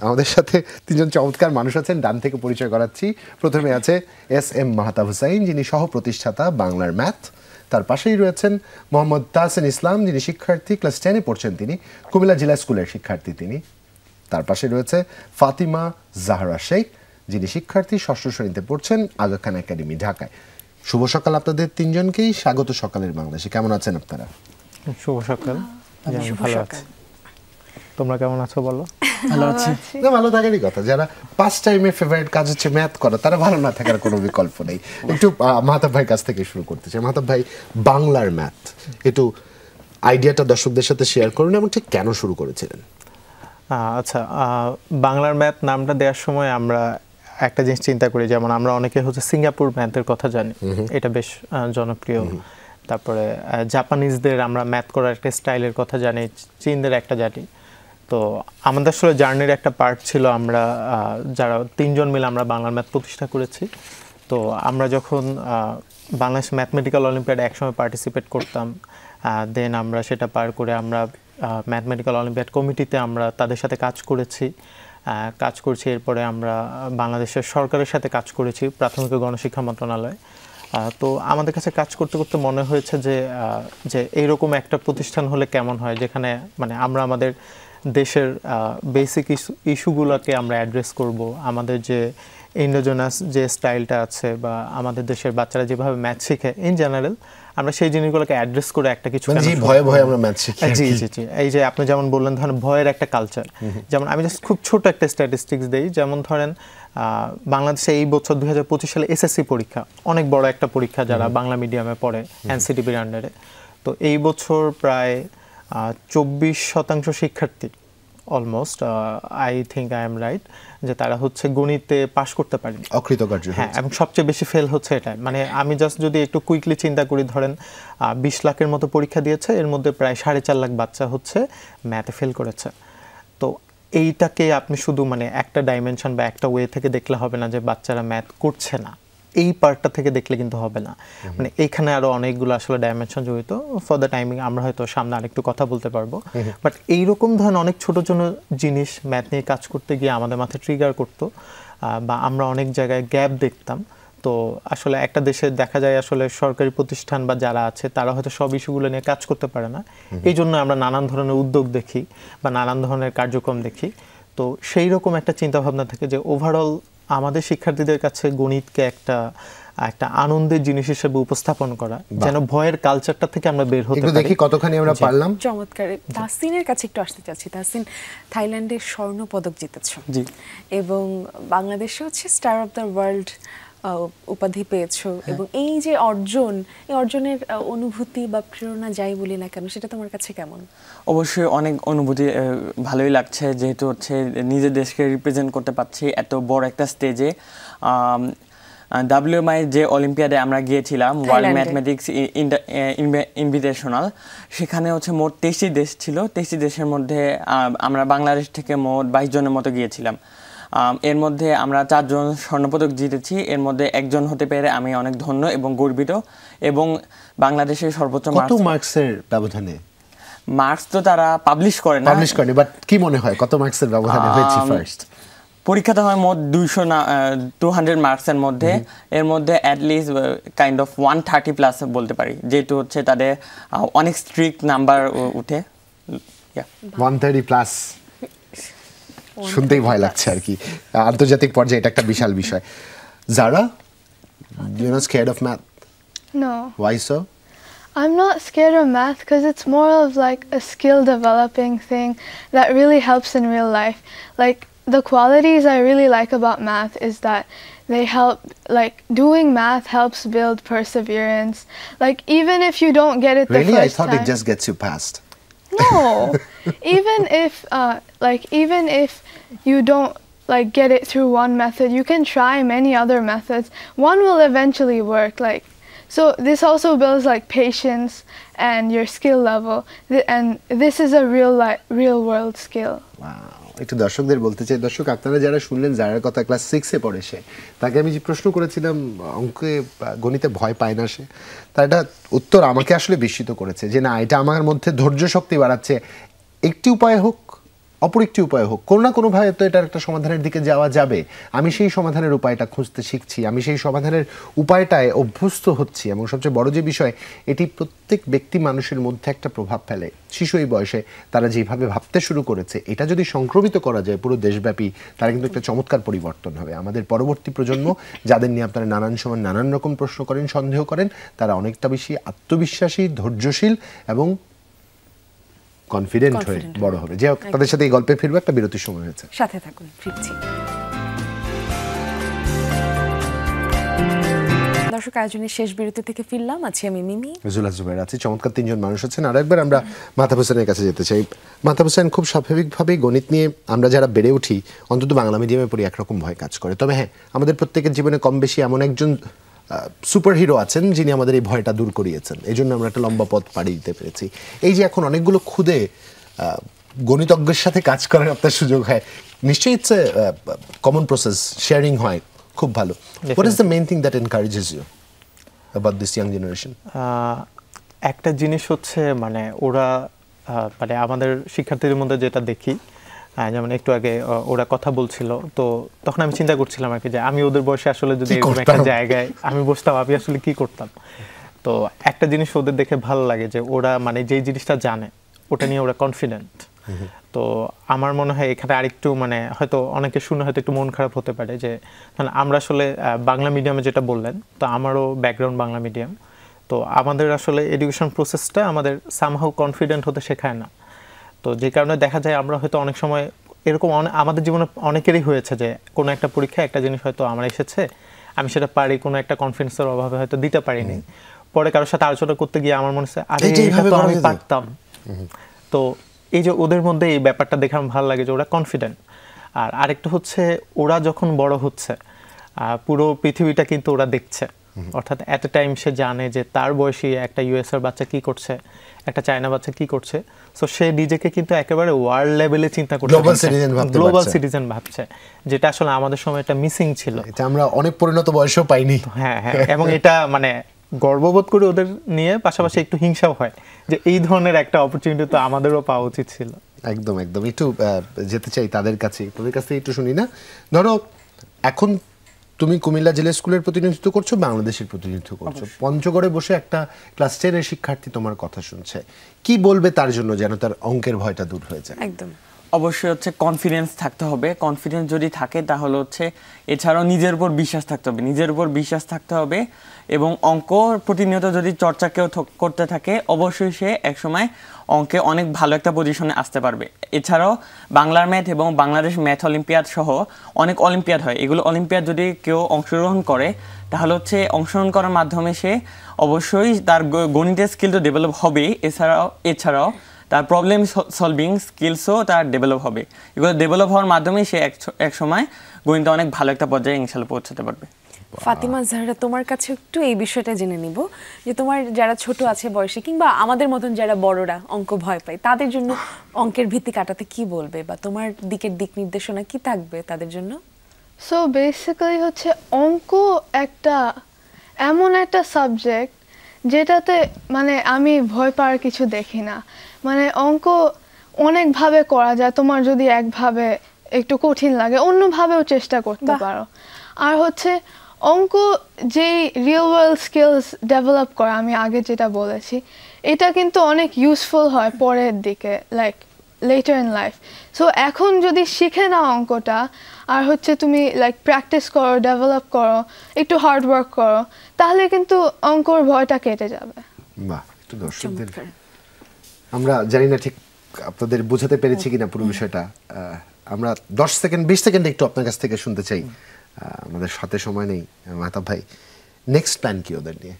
আমাদের সাথে তিনজন চমৎকার মানুষ আছেন, ডান থেকে পরিচয় করাচ্ছি। প্রথমে আছে SM মাহতাব হুসাইন, যিনি সহ প্রতিষ্ঠাতা বাংলার ম্যাথ। তার পাশেই রয়েছেন মোহাম্মদ তাহসিন ইসলাম, যিনি শিক্ষার্থী, ক্লাস 10-এ পড়ছেন তিনি, কুমিল্লা জেলা স্কুলের শিক্ষার্থী তিনি। তার পাশে রয়েছে ফাতিমা জাহরা শেখ, যিনি শিক্ষার্থী, 6ষ্ঠ শ্রেণীতে পড়ছেন, আগা খান একাডেমি, ঢাকায়। শুভ সকাল আপনাদের তিনজনকেই, স্বাগত সকালের বাংলাদেশে। কেমন আছেন আপনারা? শুভ সকাল। ভালো আছি, তোমরা কেমন আছো বলো? ভালো আছি। না, ভালো থাকারই কথা। যারা পাস টাইমে ফেভারিট কাজ হচ্ছে ম্যাথ করা, তারা ভালো না থাকার কোনো বিকল্প নেই। একটু মাহতাব ভাইয়ের কাছ থেকে শুরু করতে চাই। মাহতাব ভাই, বাংলার ম্যাথ একটু আইডিয়াটা দর্শকদের সাথে শেয়ার করুন এবং ঠিক কেন শুরু করেছিলেন? আচ্ছা, বাংলার ম্যাথ নামটা দেওয়ার সময় আমরা একটা জিনিস চিন্তা করি, যেমন আমরা অনেকে হচ্ছে সিঙ্গাপুর ম্যাথের কথা জানি, এটা বেশ জনপ্রিয়। তারপরে জাপানিজদের আমরা ম্যাথ করার একটা স্টাইলের কথা জানি, চীনদের একটা জানি। তো আমাদের আসলে জার্নির একটা পার্ট ছিল, আমরা যারা তিনজন মিলে আমরা বাংলার ম্যাথ প্রতিষ্ঠা করেছি। তো আমরা যখন বাংলাদেশ ম্যাথমেটিক্যাল অলিম্পিয়াডে একসময় পার্টিসিপেট করতাম, দেন আমরা সেটা পার করে আমরা ম্যাথমেটিক্যাল অলিম্পিয়াড কমিটিতে আমরা তাদের সাথে কাজ করছি। এরপরে আমরা বাংলাদেশের সরকারের সাথে কাজ করেছি, প্রাথমিক ও গণশিক্ষা মন্ত্রণালয়। তো আমাদের কাছে কাজ করতে করতে মনে হয়েছে যে এইরকম একটা প্রতিষ্ঠান হলে কেমন হয়, যেখানে মানে আমরা আমাদের দেশের বেসিক ইস্যুগুলোকে আমরা অ্যাড্রেস করব, আমাদের যে ইন্ডোজেনাস যে স্টাইলটা আছে বা আমাদের দেশের বাচ্চারা যেভাবে ম্যাথ শিখে ইন জেনারেল, আমরা সেই জিনিসগুলোকে অ্যাড্রেস করে একটা কিছু ভয়ে ভয়ে আমরা ম্যাথ শিখি। জি জি জি, এই যে আপনি যেমন বললেন, ধরেন ভয়ের একটা কালচার। যেমন আমি জাস্ট খুব ছোট একটা স্ট্যাটিস্টিক্স দেই, যেমন ধরেন বাংলাদেশে এই বছর 2025 সালে এসএসসি পরীক্ষা, অনেক বড় একটা পরীক্ষা যারা বাংলা মিডিয়ামে পড়ে এনসিটিভির আন্ডারে। তো এই বছর প্রায় 24% শিক্ষার্থী, almost I think I am right, যে তারা হচ্ছে গণিতে পাশ করতে পারেনি, অকৃতকার্য। হ্যাঁ, এবং সবচেয়ে বেশি ফেল হচ্ছে এটা। মানে আমি জাস্ট যদি একটু কুইকলি চিন্তা করি, ধরেন 20 লাখের মতো পরীক্ষা দিয়েছে, এর মধ্যে প্রায় 4.5 লাখ বাচ্চা হচ্ছে ম্যাথে ফেল করেছে। তো এইটাকে আপনি শুধু মানে একটা ডাইমেনশন বা একটা ওয়ে থেকে দেখলে হবে না যে বাচ্চারা ম্যাথ করছে না, এই পার্টটা থেকে দেখলে কিন্তু হবে না। মানে এইখানে আরো অনেকগুলো আসলে ডাইমেনশন জড়িত। ফর দ্য টাইমিং আমরা হয়তো সামনে আরেকটু কথা বলতে পারবো, বাট এইরকম ধরেন অনেক ছোট ছোট জিনিস ম্যাথ নিয়ে কাজ করতে গিয়ে আমাদের মাথায় ট্রিগার করতো, বা আমরা অনেক জায়গায় গ্যাপ দেখতাম। তো আসলে একটা দেশে দেখা যায় আসলে সরকারি প্রতিষ্ঠান বা যারা আছে তারা হয়তো সব ইস্যুগুলো নিয়ে কাজ করতে পারে না, এই জন্য আমরা নানান ধরনের উদ্যোগ দেখি বা নানান ধরনের কার্যক্রম দেখি। তো সেই রকম একটা চিন্তা ভাবনা থেকে যে ওভারঅল আমাদের শিক্ষার্থীদের কাছে গণিতকে একটা আনন্দের জিনিস হিসেবে উপস্থাপন করা, যেন ভয়ের কালচারটা থেকে আমরা বের হতে পারি। দেখি কতখানি আমরা পারলাম। চমৎকার। তাহসিনের কাছে একটু আসতে চাচ্ছি। তাহসিন, থাইল্যান্ডে স্বর্ণ পদক জিতেছো, জি, এবং বাংলাদেশে হচ্ছে স্টার অফ দ্য ওয়ার্ল্ড উপাধি পেয়েছো, এবং এই যে এই অর্জনের অনুভূতি বা প্রেরণা যাই বলি না কেন, সেটা তোমার কাছে কেমন? অবশ্যই অনেক অনুভূতি, ভালোই লাগছে, যেহেতু হচ্ছে নিজের দেশকে রিপ্রেজেন্ট করতে পারছি এত বড় একটা স্টেজে। WMI যে অলিম্পিয়াডে আমরা গিয়েছিলাম, ওয়ার্ল্ড ম্যাথমেটিক্স ইনভিটেশনাল, সেখানে হচ্ছে মোট 23টি দেশ ছিল। 23টি দেশের মধ্যে আমরা বাংলাদেশ থেকে মোট 22 জনের মতো গিয়েছিলাম। এর মধ্যে আমরা 4 জন স্বর্ণপদক জিতেছি। এর মধ্যে একজন হতে পেরে আমি অনেক ধন্য এবং গর্বিত। এবং বাংলাদেশের সর্বোচ্চ মার্কসের ব্যবধানে, মার্কস তো তারা পাবলিশ করে না, বাট কি মনে হয় কত মার্কসের ব্যবধানে হয়েছে ফার্স্ট? পরীক্ষাটা হয় মোট 200 মার্কসের মধ্যে, এর মধ্যে অ্যাটলিস্ট কাইন্ড অফ 130 প্লাস বলতে পারি, যেহেতু হচ্ছে তাদের অনেক স্ট্রিক্ট নাম্বার উঠে। 130 প্লাস শুনতেই ভয় লাগছে আর কি। আন্তর্জাতিক পর্যায়ে এটা একটা বিশাল বিষয়। Zara, you're not scared of math? No. Why so? I'm not scared of math because it's more of like a skill developing thing that really helps in real life. Like the qualities I really like about math is that they help, like doing math helps build perseverance. Like even if you don't get it the really? first I thought time. it just gets you past. No. Even if you don't like get it through one method, you can try many other methods. One will eventually work. Like, so this also builds like patience and your skill level, and this is a real world skill. Wow. একটু দর্শকদের বলতে চাই, দর্শক আপনারা যারা শুনলেন জারার কথা, class 6-এ পড়ে সে, তাকে আমি যে প্রশ্ন করেছিলাম অঙ্কে গণিতে ভয় পায় না সে, তার একটা উত্তর আমাকে আসলে বিস্মিত করেছে যে না, এটা আমার মধ্যে ধৈর্য শক্তি বাড়াচ্ছে। একটি উপায় হোক অপর একটি উপায় হোক, কোনো না কোনোভাবে তো এটার একটা সমাধানের দিকে যাওয়া যাবে। আমি সেই সমাধানের উপায়টা খুঁজতে শিখছি, আমি সেই সমাধানের উপায়টায় অভ্যস্ত হচ্ছি, এবং সবচেয়ে বড় যে বিষয়, এটি প্রত্যেক ব্যক্তি মানুষের মধ্যে একটা প্রভাব ফেলে। শিশু এই বয়সে তারা যেভাবে ভাবতে শুরু করেছে, এটা যদি সংক্রমিত করা যায় পুরো দেশব্যাপী, তারা কিন্তু একটা চমৎকার পরিবর্তন হবে। আমাদের পরবর্তী প্রজন্ম, যাদের নিয়ে আপনারা নানান সময় নানান রকম প্রশ্ন করেন, সন্দেহ করেন, তারা অনেকটা বেশি আত্মবিশ্বাসী, ধৈর্যশীল এবং কনফিডেন্ট হয়ে বড় হবে। যে তাদের সাথে এই গল্পে ফিরবো, একটা বিরতির সময় হয়েছে, সাথে থাকুন, ফিরছি। দর্শক, আয়োজনের শেষ বিরতি থেকে ফিরলাম, আছি আমি মিমি, জুলা জুবাইর আছি, চমৎকার তিনজন মানুষ আছেন। আর একবার আমরা মাহতাব হোসেনের কাছে যেতে চাই। মাহতাব হোসেন, খুব স্বাভাবিকভাবেই গণিত নিয়ে আমরা যারা বেড়ে উঠি, অন্তত বাংলা মিডিয়ামে পড়ি, একরকম ভয় কাজ করে। তবে হ্যাঁ, আমাদের প্রত্যেকের জীবনে কম বেশি এমন একজন সুপার হিরো আছেন যিনি আমাদের এই ভয়টা দূর করিয়েছেন, এই জন্য আমরা একটা লম্বা পথ পাড়ি দিতে পেরেছি। এই যে এখন অনেকগুলো খুদে গণিতজ্ঞের সাথে কাজ করার আপনার সুযোগ হয়, নিশ্চয়ই it's a common process, sharing হয়, খুব ভালো। What is the main thing that encourages you about this young generation? একটা জিনিস হচ্ছে মানে ওরা মানে আমাদের শিক্ষার্থীদের মধ্যে যেটা দেখি, যেমন একটু আগে ওরা কথা বলছিল, তো তখন আমি চিন্তা করছিলাম আর কি, যে আমি ওদের বয়সে আসলে যদি এরকম একটা জায়গায় আমি বসতাম, আমি আসলে কি করতাম। তো একটা জিনিস ওদের দেখে ভালো লাগে যে ওরা মানে যেই জিনিসটা জানে ওটা নিয়ে ওরা কনফিডেন্ট। তো আমার মনে হয় এখানে আরেকটু মানে হয়তো অনেকে শুনে হয়তো একটু মন খারাপ হতে পারে যে আমরা আসলে বাংলা মিডিয়ামে যেটা বললেন, তো আমারও ব্যাকগ্রাউন্ড বাংলা মিডিয়াম, তো আমাদের আসলে এডুকেশন প্রসেসটা আমাদের সামহাউ কনফিডেন্ট হতে শেখায় না। তো যে কারণে দেখা যায় আমরা হয়তো অনেক সময় এরকম আমাদের জীবনে অনেকেরই হয়েছে যে কোনো একটা পরীক্ষায় একটা জিনিস হয়তো আমার এসেছে, আমি সেটা পারি, কোনো একটা কনফিডেন্সের অভাবে হয়তো দিতে পারিনি, পরে কারোর সাথে আলোচনা করতে গিয়ে আমার মনে হচ্ছে আরে এটা তো আমি পারতাম। তো এই যে ওদের মধ্যে এই ব্যাপারটা দেখে আমার ভালো লাগে যে ওরা কনফিডেন্ট। আর আরেকটা হচ্ছে ওরা যখন বড় হচ্ছে পুরো পৃথিবীটা কিন্তু ওরা দেখছে, অর্থাৎ এট এ টাইম সে জানে যে তার বয়সী একটা ইউএসএর বাচ্চা কি করছে, একটা চায়না বাচ্চা কি করছে, সো সে নিজেকে কিন্তু একেবারে ওয়ার্ল্ড লেভেলে চিন্তা করছে, গ্লোবাল সিটিজেন ভাবছে, যেটা আসলে আমাদের সময় একটা মিসিং ছিল, এটা আমরা অনেক পরিণত বয়সেও পাইনি। হ্যাঁ হ্যাঁ, এবং এটা মানে গর্ববোধ করে ওদের নিয়ে, পাশাপাশি একটু হিংসাও হয় যে এই ধরনের একটা অপরচুনিটি তো আমাদেরও পাওয়া উচিত ছিল। একদম একদম, একটু যেতে চাই তাদের কাছে, তোদের কাছ থেকে একটু শুনি না। ধরো এখন তুমি কুমিল্লা জেলা স্কুলের প্রতিনিধিত্ব করছো, বাংলাদেশের প্রতিনিধিত্ব করছো, পঞ্চগড়ে বসে একটা ক্লাস 10-এর শিক্ষার্থী তোমার কথা শুনছে, কি বলবে তার জন্য যেন তার অঙ্কের ভয়টা দূর হয়ে যায়? একদম, অবশ্যই হচ্ছে কনফিডেন্স থাকতে হবে। কনফিডেন্স যদি থাকে তাহলে হচ্ছে এছাড়াও নিজের উপর বিশ্বাস থাকতে হবে, নিজের উপর বিশ্বাস থাকতে হবে, এবং অঙ্ক প্রতিনিয়ত যদি চর্চা কেউ করতে থাকে অবশ্যই সে একসময় অঙ্কে অনেক ভালো একটা পজিশনে আসতে পারবে। এছাড়াও বাংলার ম্যাথ এবং বাংলাদেশ ম্যাথ অলিম্পিয়াড সহ অনেক অলিম্পিয়াড হয়, এগুলো অলিম্পিয়াড যদি কেউ অংশগ্রহণ করে তাহলে হচ্ছে অংশগ্রহণ করার মাধ্যমে সে অবশ্যই তার গণিতের স্কিল তো ডেভেলপ হবেই, এছাড়াও তার প্রবলেম সলভিং স্কিলসও তার ডেভেলপ হবে। এগুলো ডেভেলপ হওয়ার মাধ্যমেই সে এক সময় গণিতে অনেক ভালো একটা পর্যায়ে ইনশাআল্লাহ পৌঁছাতে পারবে। ফাতিমা জাহরা, তোমার কাছে একটু এই বিষয়টা জেনে নিব যে তোমার যারা ছোট আছে বয়সে, কিংবা আমাদের মতন যারা বড়রা অঙ্ক ভয় পায়, তাদের জন্য অঙ্কের ভীতি কাটাতে কি বলবে, বা তোমার দিক নির্দেশনা কি থাকবে তাদের জন্য? সো বেসিক্যালি হচ্ছে অঙ্ক একটা এমন একটা সাবজেক্ট যেটাতে মানে আমি ভয় পাওয়ার কিছু দেখি না। মানে অঙ্ক অনেকভাবে করা যায়, তোমার যদি একভাবে একটু কঠিন লাগে অন্যভাবেও চেষ্টা করতে পারো। আর হচ্ছে অঙ্ক যেই রিয়েল ওয়ার্ল্ড স্কিলস ডেভেলপ করে, আমি আগে যেটা বলেছি, এটা কিন্তু অনেক ইউজফুল হয় পরের দিকে, like letter in life. So এখন যদি শিখে নাও অঙ্কটা, আর হচ্ছে তুমি লাইক প্র্যাকটিস করো, ডেভেলপ করো, একটু হার্ড ওয়ার্ক করো, তাহলে কিন্তু অঙ্কর ভয়টা কেটে যাবে। বাহ, একটু দর্শকদের আমরা জানি না ঠিক আপনাদের বোঝাতে পেরেছি কিনা পুরো বিষয়টা, আমরা 10 সেকেন্ড 20 সেকেন্ড একটু আপনার কাছ থেকে শুনতে চাই, আমাদের সাথে সময় নেই। মাহতাব ভাই, নেক্সট প্ল্যান কি ওদের নিয়ে?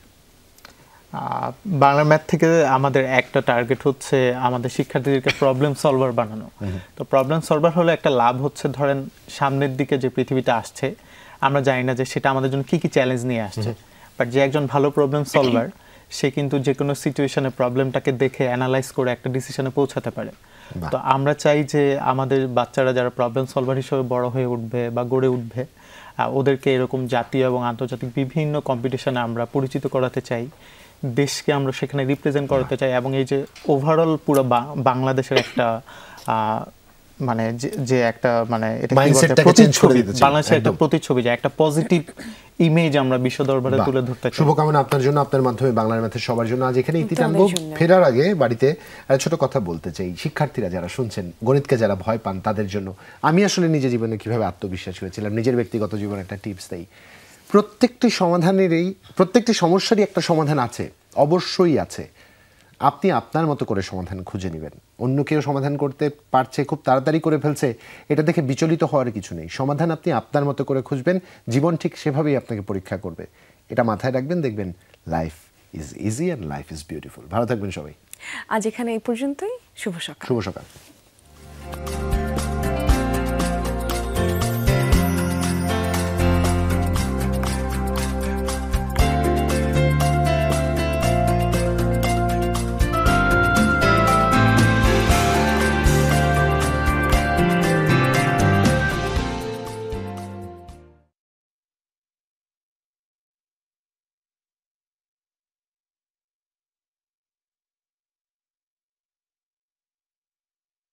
বাংলা ম্যাথ থেকে আমাদের একটা টার্গেট হচ্ছে আমাদের শিক্ষার্থীদেরকে প্রবলেম সলভার বানানো। তো প্রবলেম সলভার হলে একটা লাভ হচ্ছে, ধরেন সামনের দিকে যে পৃথিবীটা আসছে আমরা জানি না যে সেটা আমাদের জন্য কি কি চ্যালেঞ্জ নিয়ে আসছে, বাট যে একজন ভালো প্রবলেম সলভার সে কিন্তু যে কোনো সিচুয়েশনে প্রবলেমটাকে দেখে অ্যানালাইজ করে একটা ডিসিশনে পৌঁছাতে পারে। তো আমরা চাই যে আমাদের বাচ্চারা যারা প্রবলেম সলভার হিসেবে বড় হয়ে উঠবে বা গড়ে উঠবে, ওদেরকে এরকম জাতীয় এবং আন্তর্জাতিক বিভিন্ন কম্পিটিশনে আমরা পরিচিত করাতে চাই, দেশকে আমরা সেখানে রিপ্রেজেন্ট করাতে চাই, এবং এই যে ওভারঅল পুরো বাংলাদেশের একটা মানে যে একটা মানে এটা মাইন্ডসেটটাকে চেঞ্জ করে দিতে চাই বাংলাদেশের একটা প্রতিচ্ছবি, যে একটা পজিটিভ ইমেজ আমরা বিশ্ব দরবারে তুলে ধরতে চাই। শুভকামনা আপনার জন্য, আপনার মাধ্যমে বাংলার ম্যাথের সবার জন্য। আজ এখানে ইতি টানবো। ফেরার আগে বাড়িতে একটা ছোট কথা বলতে চাই, শিক্ষার্থীরা যারা শুনছেন, গণিতকে যারা ভয় পান তাদের জন্য আমি আসলে নিজের জীবনে কিভাবে আত্মবিশ্বাস হয়েছিলাম, নিজের ব্যক্তিগত জীবনে একটা টিপস দেই। প্রত্যেকটি সমস্যারই একটা সমাধান আছে, অবশ্যই আছে। আপনি আপনার মতো করে সমাধান খুঁজে নেবেন। অন্য কেউ সমাধান করতে পারছে, খুব তাড়াতাড়ি করে ফেলছে, এটা দেখে বিচলিত হওয়ার কিছু নেই। সমাধান আপনি আপনার মতো করে খুঁজবেন, জীবন ঠিক সেভাবেই আপনাকে পরীক্ষা করবে। এটা মাথায় রাখবেন, দেখবেন life is easy and life is beautiful. ভালো থাকবেন সবাই। আজ এখানে এই পর্যন্তই। শুভ সকাল। শুভ সকাল।